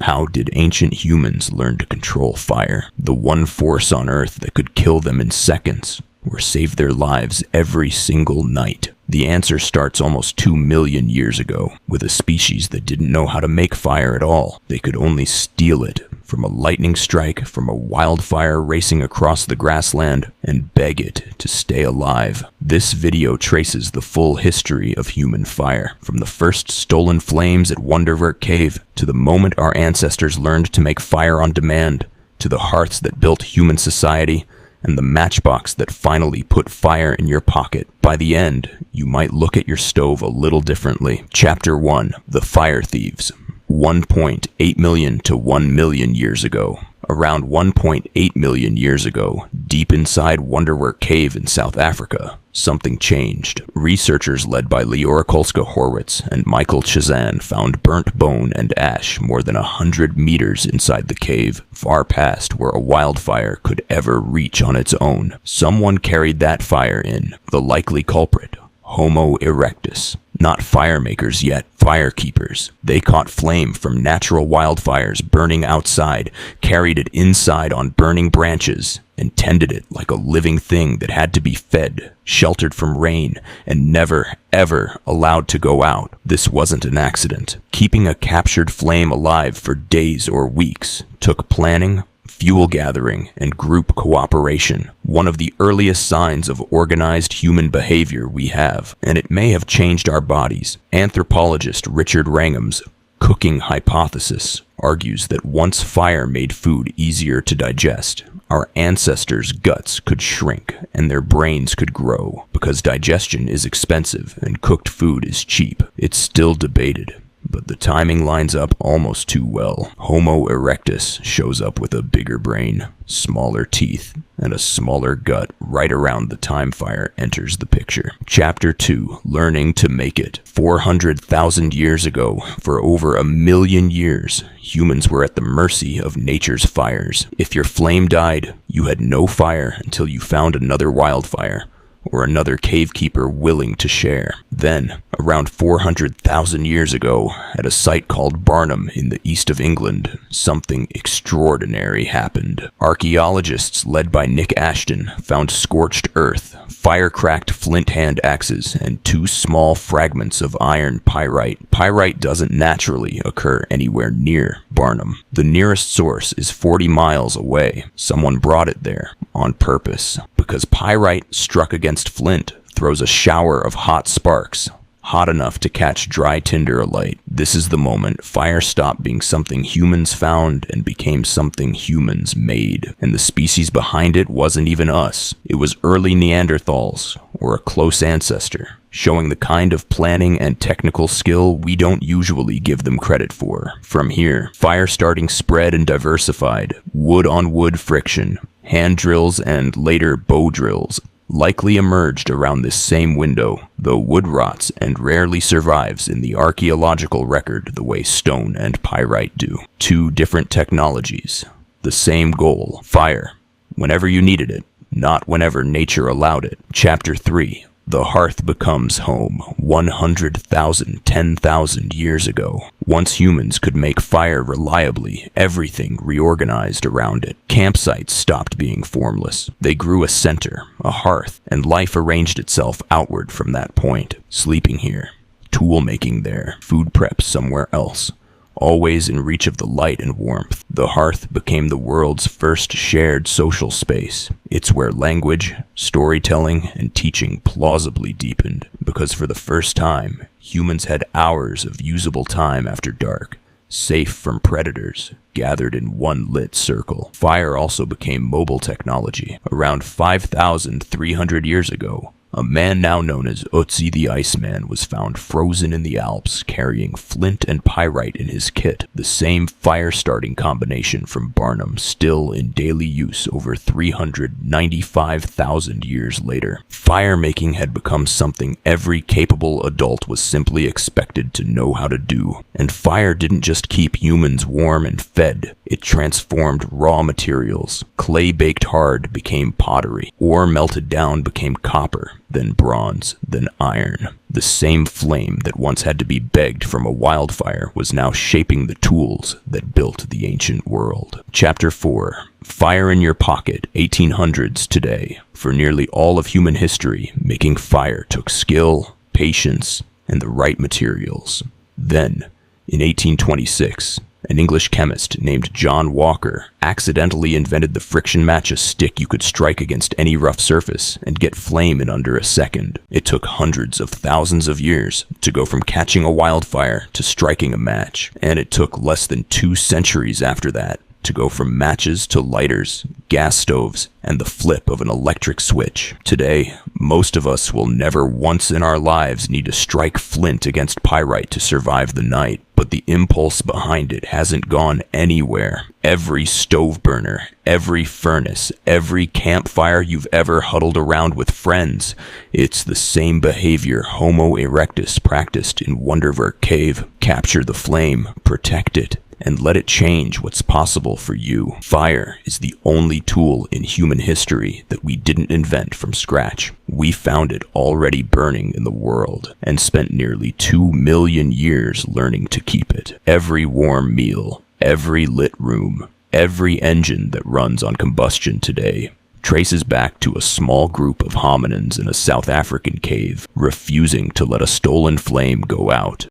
How did ancient humans learn to control fire? The one force on Earth that could kill them in seconds, or save their lives every single night. The answer starts almost 2 million years ago, with a species that didn't know how to make fire at all. They could only steal it from a lightning strike, from a wildfire racing across the grassland, and beg it to stay alive. This video traces the full history of human fire, from the first stolen flames at Wonderwerk Cave, to the moment our ancestors learned to make fire on demand, to the hearths that built human society, and the matchbox that finally put fire in your pocket. By the end, you might look at your stove a little differently. Chapter 1. The Fire Thieves. 1.8 million to 1 million years ago. Around 1.8 million years ago, deep inside Wonderwerk Cave in South Africa, something changed. Researchers led by Leora Kolska-Horwitz and Michael Chazan found burnt bone and ash more than 100 meters inside the cave, far past where a wildfire could ever reach on its own. Someone carried that fire in, the likely culprit, Homo erectus. Not fire makers yet, fire keepers. They caught flame from natural wildfires burning outside, carried it inside on burning branches, and tended it like a living thing that had to be fed, sheltered from rain, and never, ever allowed to go out. This wasn't an accident. Keeping a captured flame alive for days or weeks took planning, fuel gathering, and group cooperation. One of the earliest signs of organized human behavior we have, and it may have changed our bodies. Anthropologist Richard Wrangham's cooking hypothesis argues that once fire made food easier to digest, our ancestors' guts could shrink and their brains could grow, because digestion is expensive and cooked food is cheap. It's still debated, but the timing lines up almost too well. Homo erectus shows up with a bigger brain, smaller teeth, and a smaller gut right around the time fire enters the picture. Chapter 2. Learning to make it. 400,000 years ago, for over 1 million years, humans were at the mercy of nature's fires. If your flame died, you had no fire until you found another wildfire, or another cavekeeper willing to share. Then, around 400,000 years ago, at a site called Barnham in the east of England, something extraordinary happened. Archaeologists led by Nick Ashton found scorched earth, fire-cracked flint hand axes, and 2 small fragments of iron pyrite. Pyrite doesn't naturally occur anywhere near Barnham. The nearest source is 40 miles away. Someone brought it there on purpose, because pyrite struck against flint throws a shower of hot sparks, hot enough to catch dry tinder alight. This is the moment fire stopped being something humans found and became something humans made. And the species behind it wasn't even us. It was early Neanderthals, or a close ancestor, showing the kind of planning and technical skill we don't usually give them credit for. From here, fire starting spread and diversified. Wood-on-wood friction, hand drills, and later bow drills likely emerged around this same window, though wood rots and rarely survives in the archaeological record the way stone and pyrite do. 2 different technologies, the same goal: fire, whenever you needed it, not whenever nature allowed it. Chapter 3. The hearth becomes home. 100,000, 10,000 years ago. Once humans could make fire reliably, everything reorganized around it. Campsites stopped being formless. They grew a center, a hearth, and life arranged itself outward from that point. Sleeping here, tool making there, food prep somewhere else. Always in reach of the light and warmth, the hearth became the world's first shared social space. It's where language, storytelling, and teaching plausibly deepened, because for the first time, humans had hours of usable time after dark, safe from predators, gathered in one lit circle. Fire also became mobile technology. Around 5,300 years ago, a man now known as Ötzi the Iceman was found frozen in the Alps, carrying flint and pyrite in his kit, the same fire-starting combination from Barnham, still in daily use over 395,000 years later. Fire-making had become something every capable adult was simply expected to know how to do. And fire didn't just keep humans warm and fed. It transformed raw materials. Clay baked hard became pottery. Ore melted down became copper, then bronze, then iron. The same flame that once had to be begged from a wildfire was now shaping the tools that built the ancient world. Chapter 4. Fire in your pocket, 1800s today. For nearly all of human history, making fire took skill, patience, and the right materials. Then, in 1826, an English chemist named John Walker accidentally invented the friction match, a stick you could strike against any rough surface and get flame in under a second. It took hundreds of thousands of years to go from catching a wildfire to striking a match, and it took less than 2 centuries after that to go from matches to lighters, gas stoves, and the flip of an electric switch. Today, most of us will never once in our lives need to strike flint against pyrite to survive the night, but the impulse behind it hasn't gone anywhere. Every stove burner, every furnace, every campfire you've ever huddled around with friends, it's the same behavior Homo erectus practiced in Wonderwerk Cave. Capture the flame, protect it, and let it change what's possible for you. Fire is the only tool in human history that we didn't invent from scratch. We found it already burning in the world and spent nearly 2 million years learning to keep it. Every warm meal, every lit room, every engine that runs on combustion today traces back to a small group of hominins in a South African cave, refusing to let a stolen flame go out.